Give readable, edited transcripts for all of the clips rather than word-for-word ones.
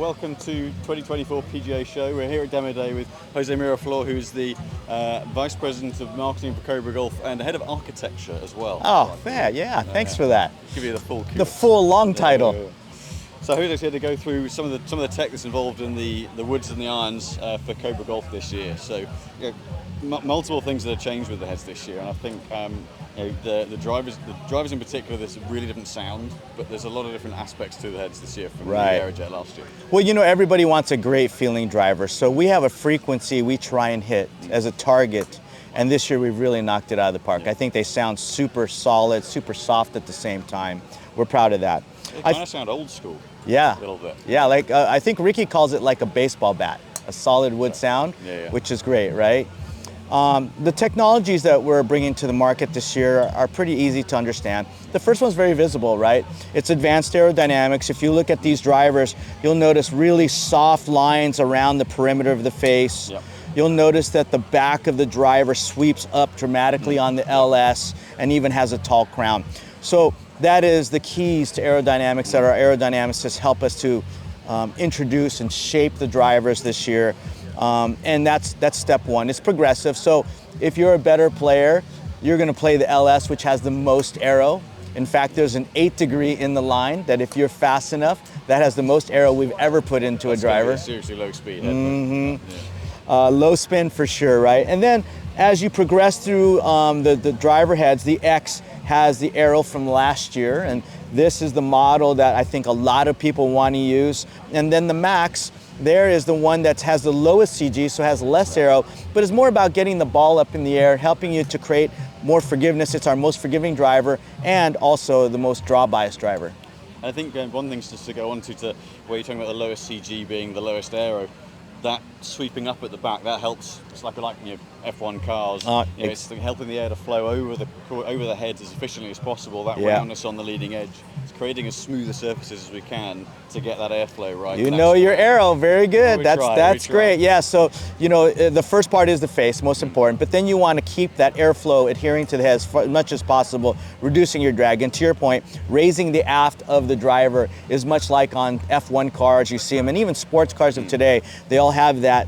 welcome to 2024 PGA Show. We're here at Demo Day with Jose Miraflor, who's the Vice President of Marketing for Cobra Golf and Head of Architecture as well. Oh, fair, yeah, thanks for that. Give you the full cue. The full long title. So Jose's here to go through some of the tech that's involved in the woods and the irons for Cobra Golf this year. So multiple things that have changed with the heads this year, and I think the drivers in particular, there's a really different sound, but there's a lot of different aspects to the heads this year from the Aerojet last year. Well, you know, everybody wants a great feeling driver, so we have a frequency we try and hit as a target, and this year we've really knocked it out of the park. I think they sound super solid, super soft at the same time. We're proud of that. They kind of sound old school. Yeah. A little bit. Yeah, like I think Ricky calls it like a baseball bat, a solid wood sound, which is great, right? The technologies that we're bringing to the market this year are pretty easy to understand. The first one's very visible, right? It's advanced aerodynamics. If you look at these drivers, you'll notice really soft lines around the perimeter of the face. Yep. You'll notice that the back of the driver sweeps up dramatically on the LS and even has a tall crown. So that is the keys to aerodynamics that our aerodynamicists help us to introduce and shape the drivers this year. And that's step one. It's progressive. So if you're a better player, you're going to play the LS, which has the most aero. In fact, there's an 8 degree in the line that if you're fast enough, that has the most aero we've ever put into a driver. Seriously low speed. Low spin for sure, right? And then as you progress through the driver heads, the X has the aero from last year, and this is the model that I think a lot of people want to use. And then the Max, there is the one that has the lowest CG, so has less aero, but it's more about getting the ball up in the air, helping you to create more forgiveness. It's our most forgiving driver and also the most draw bias driver. I think one thing just to go on to where you're talking about the lowest CG being the lowest aero, that sweeping up at the back, that helps. It's like F1 cars. It's helping the air to flow over the heads as efficiently as possible. That roundness on the leading edge. It's creating as smooth a surfaces as we can to get that airflow right. You know your aero, very good. That's great. Yeah. So you know the first part is the face, most important. But then you want to keep that airflow adhering to the head as much as possible, reducing your drag. And to your point, raising the aft of the driver is much like on F1 cars. You see them, and even sports cars of today. They all have that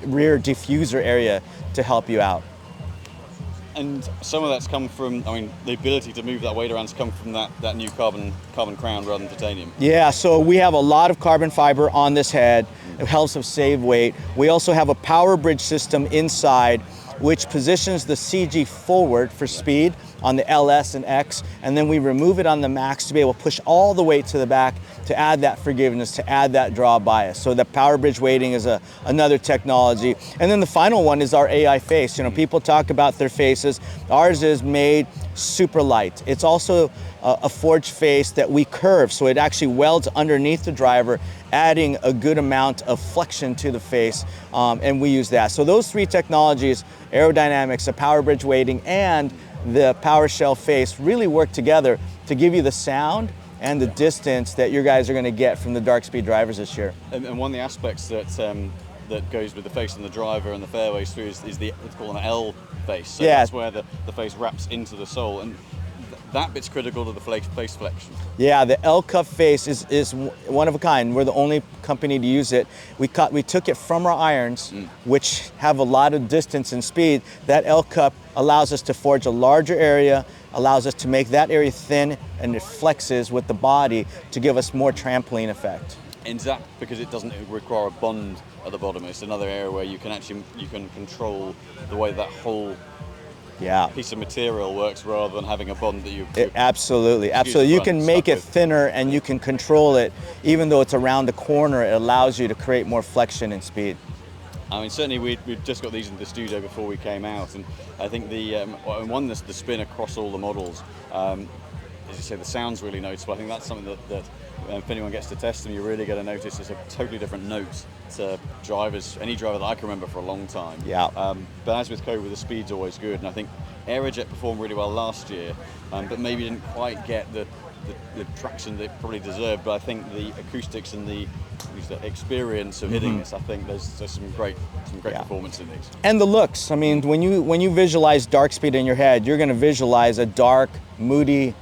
rear diffuser area to help you out. And some of that's come from, the ability to move that weight around has come from that new carbon crown rather than titanium. Yeah, so we have a lot of carbon fiber on this head. It helps us save weight. We also have a power bridge system inside, which positions the CG forward for speed on the LS and X, and then we remove it on the Max to be able to push all the weight to the back to add that forgiveness, to add that draw bias. So the power bridge weighting is another technology. And then the final one is our AI face. You know, people talk about their faces. Ours is made super light. It's also a forged face that we curve, so it actually welds underneath the driver, adding a good amount of flexion to the face, and we use that. So those three technologies, aerodynamics, the power bridge weighting, and the power shell face really work together to give you the sound and the distance that your guys are going to get from the dark speed drivers this year. And one of the aspects that goes with the face and the driver and the fairways through is what's called an L face. So that's where the face wraps into the sole, and that bit's critical to the face flexion. Yeah, the L cup face is one of a kind. We're the only company to use it. We took it from our irons, which have a lot of distance and speed. That L cup allows us to forge a larger area, allows us to make that area thin, and it flexes with the body to give us more trampoline effect. And that because it doesn't require a bond at the bottom. It's another area where you can control the way that whole piece of material works rather than having a bond that you absolutely. You can make it thinner and you can control it. Even though it's around the corner, it allows you to create more flexion and speed. Certainly we've just got these in the studio before we came out, and I think the spin across all the models, as you say, the sound's really noticeable. I think that's something that if anyone gets to test them, you're really going to notice it's a totally different note to any driver that I can remember for a long time. But as with Cobra, the speed's always good, and I think Aerojet performed really well last year, but maybe didn't quite get the traction they probably deserved. But I think the acoustics and the experience of hitting this, I think there's some great performance in these. And the looks. When you visualize dark speed in your head, you're going to visualize a dark moody,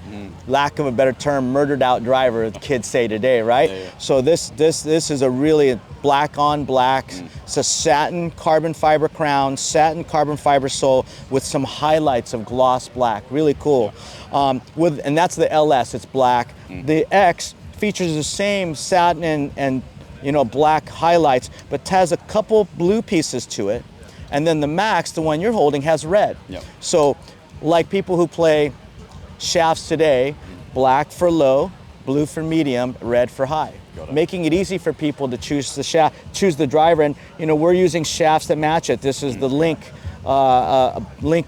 lack of a better term, murdered out driver, the kids say today, right? Yeah, yeah. So this is a really black on black. It's a satin carbon fiber crown, satin carbon fiber sole with some highlights of gloss black. Really cool. And that's the LS, it's black. The X features the same satin and you know, black highlights, but has a couple blue pieces to it. And then the Max, the one you're holding, has red. Yep. So like people who play shafts today, black for low, blue for medium, red for high. Making it easy for people to choose the shaft, choose the driver. And you know, we're using shafts that match it. This is the Link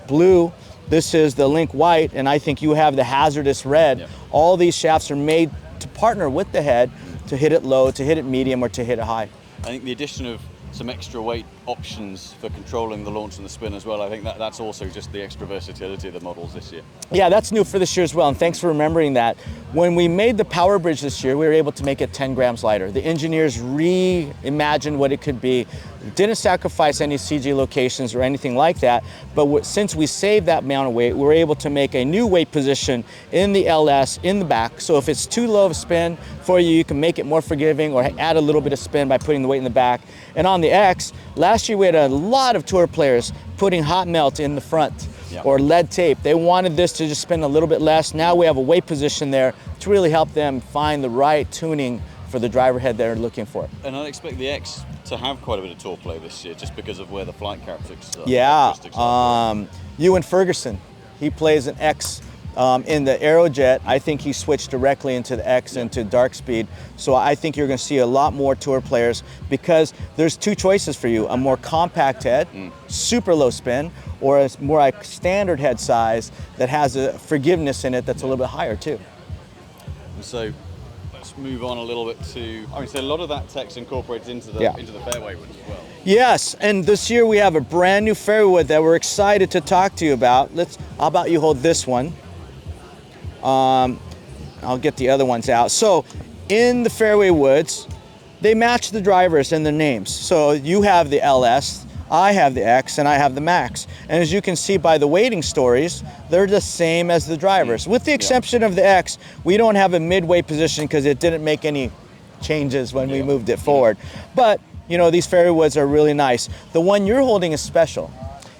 blue. This is the Link white, and I think you have the hazardous red. Yep. All these shafts are made to partner with the head to hit it low, to hit it medium, or to hit it high. I think the addition of some extra weight options for controlling the launch and the spin as well, I think that's also just the extra versatility of the models this year. Yeah, that's new for this year as well, and thanks for remembering that. When we made the Power Bridge this year, we were able to make it 10 grams lighter. The engineers reimagined what it could be. Didn't sacrifice any CG locations or anything like that, but since we saved that amount of weight, we were able to make a new weight position in the LS in the back. So if it's too low of a spin for you, you can make it more forgiving or add a little bit of spin by putting the weight in the back. And on the X, last year we had a lot of tour players putting hot melt in the front. Yep. Or lead tape. They wanted this to just spin a little bit less. Now we have a weight position there to really help them find the right tuning for the driver head they're looking for. And I expect the X to have quite a bit of tour play this year, just because of where the flight characteristics are. Yeah, Ewan Ferguson, he plays an X in the Aerojet. I think he switched directly into the X into dark speed. So I think you're going to see a lot more tour players because there's two choices for you: a more compact head, super low spin, or a more like standard head size that has a forgiveness in it that's a little bit higher too. And so let's move on a little bit to, I mean, so a lot of that tech's incorporated into the Fairway Wood as well. Yes, and this year we have a brand new Fairway Wood that we're excited to talk to you about. How about you hold this one? I'll get the other ones out. So in the Fairway Woods, they match the drivers and the names. So you have the LS, I have the X, and I have the Max. And as you can see by the weighting stories, they're the same as the drivers. With the exception of the X, we don't have a midway position because it didn't make any changes when we moved it forward. But, you know, these Fairway Woods are really nice. The one you're holding is special.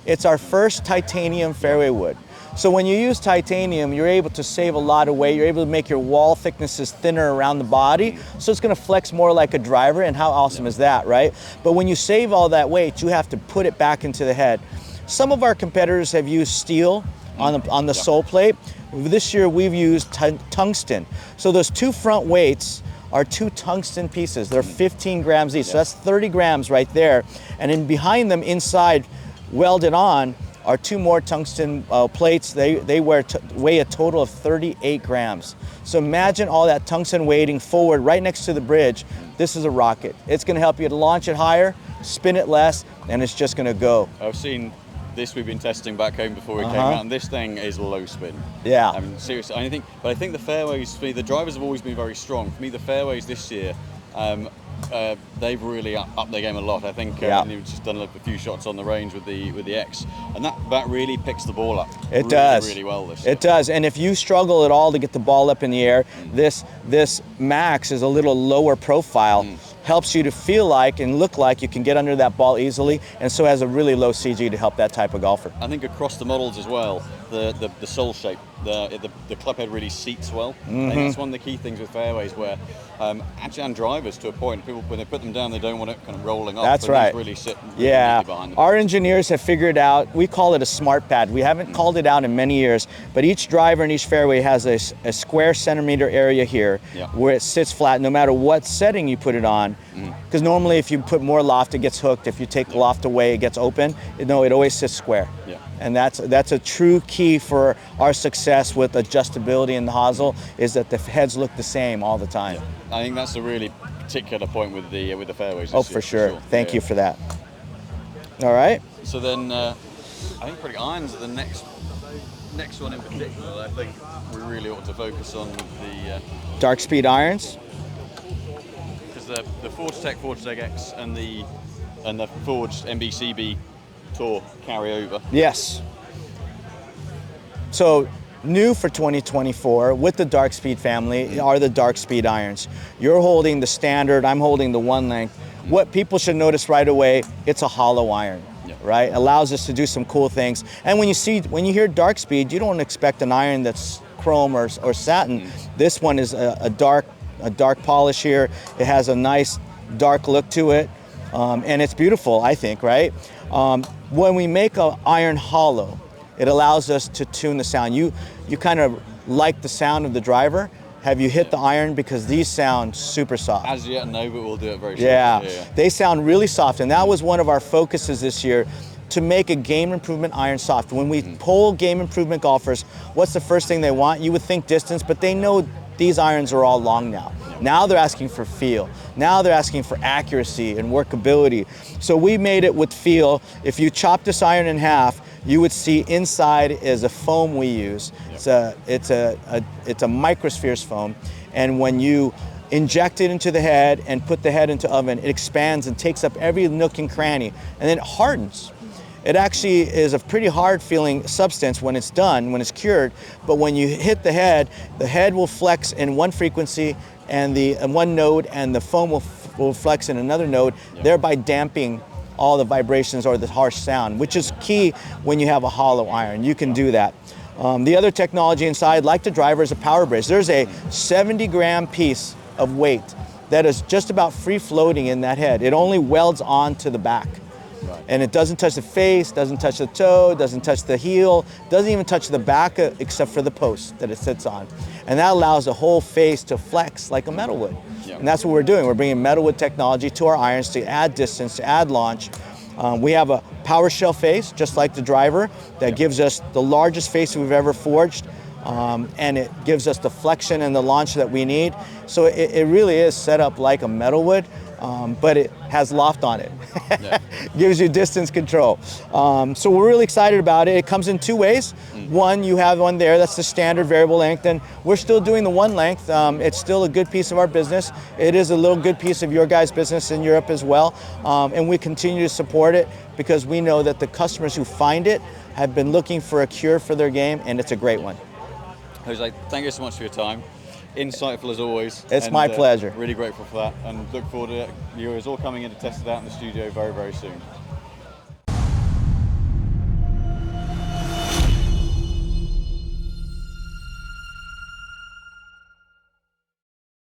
It's our first titanium Fairway Wood. So when you use titanium, you're able to save a lot of weight. You're able to make your wall thicknesses thinner around the body. So it's going to flex more like a driver. And how awesome is that, right? But when you save all that weight, you have to put it back into the head. Some of our competitors have used steel on the sole plate. This year we've used tungsten. So those two front weights are two tungsten pieces. They're 15 grams each. So that's 30 grams right there. And then behind them inside, welded on, are two more tungsten plates. They weigh a total of 38 grams. So imagine all that tungsten weighting forward right next to the bridge. This is a rocket. It's going to help you to launch it higher, spin it less, and it's just going to go. I've seen this, we've been testing back home before we came out, and this thing is low spin. Yeah. I mean, seriously, I think the fairways, for me, the drivers have always been very strong. For me, the fairways this year, they've really upped their game a lot. I think they've just done a few shots on the range with the X, and that really picks the ball up. It does really well this year. It does. And if you struggle at all to get the ball up in the air, this Max is a little lower profile. Helps you to feel like and look like you can get under that ball easily, and so has a really low CG to help that type of golfer. I think across the models as well, the sole shape, the club head really seats well. I think that's one of the key things with fairways where actually, and drivers to a point, people when they put them down, they don't want it kind of rolling up. That's right. Really sit behind them. Our engineers have figured out, we call it a smart pad. We haven't called it out in many years, but each driver in each fairway has a square centimeter area here where it sits flat no matter what setting you put it on. Because normally if you put more loft, it gets hooked. If you take the loft away, it gets open. No, it always sits square. And that's a true key for our success with adjustability in the hosel, is that the heads look the same all the time. I think that's a really particular point with the fairways. Oh, for sure. Thank you for that. All right. So then, I think pretty irons are the next one in particular that I think we really ought to focus on with the dark speed irons. Because the Forgetech X and the forged MBCB Tour carry over. Yes. So New for 2024 with the Dark Speed family are the Dark Speed irons. You're holding the standard, I'm holding the one length. What people should notice right away, it's a hollow iron, right? Allows us to do some cool things. And when you hear Dark Speed, you don't expect an iron that's chrome or satin. This one is a dark polish here. It has a nice dark look to it, and it's beautiful, I think, right? When we make an iron hollow, it allows us to tune the sound. You kind of like the sound of the driver. Have you hit the iron? Because these sound super soft. As yet, no, but we'll do it very soon. Yeah, they sound really soft, and that was one of our focuses this year, to make a game improvement iron soft. When we poll game improvement golfers, what's the first thing they want? You would think distance, but they know these irons are all long now. Now they're asking for feel. Now they're asking for accuracy and workability. So we made it with feel. If you chop this iron in half, you would see inside is a foam we use. It's a microspheres foam, and when you inject it into the head and put the head into oven, it expands and takes up every nook and cranny, and then it hardens. It actually is a pretty hard feeling substance when it's done, when it's cured, but when you hit the head will flex in one frequency and one node, and the foam will flex in another node, thereby damping all the vibrations or the harsh sound, which is key when you have a hollow iron. You can do that. The other technology inside, like the driver, is a power bridge. There's a 70-gram piece of weight that is just about free floating in that head. It only welds onto the back. And it doesn't touch the face, doesn't touch the toe, doesn't touch the heel, doesn't even touch the back except for the post that it sits on. And that allows the whole face to flex like a metalwood. And that's what we're doing. We're bringing metalwood technology to our irons to add distance, to add launch. We have a power shell face, just like the driver, that gives us the largest face we've ever forged. And it gives us the flexion and the launch that we need. So it really is set up like a metalwood, but it has loft on it. Gives you distance control. So we're really excited about it. It comes in two ways. One, you have one there, that's the standard variable length, and we're still doing the one length. It's still a good piece of our business. It is a little good piece of your guys' business in Europe as well. And we continue to support it because we know that the customers who find it have been looking for a cure for their game, and it's a great one. Jose, thank you so much for your time. Insightful as always. It's my pleasure. Really grateful for that, and look forward to you all coming in to test it out in the studio very, very soon.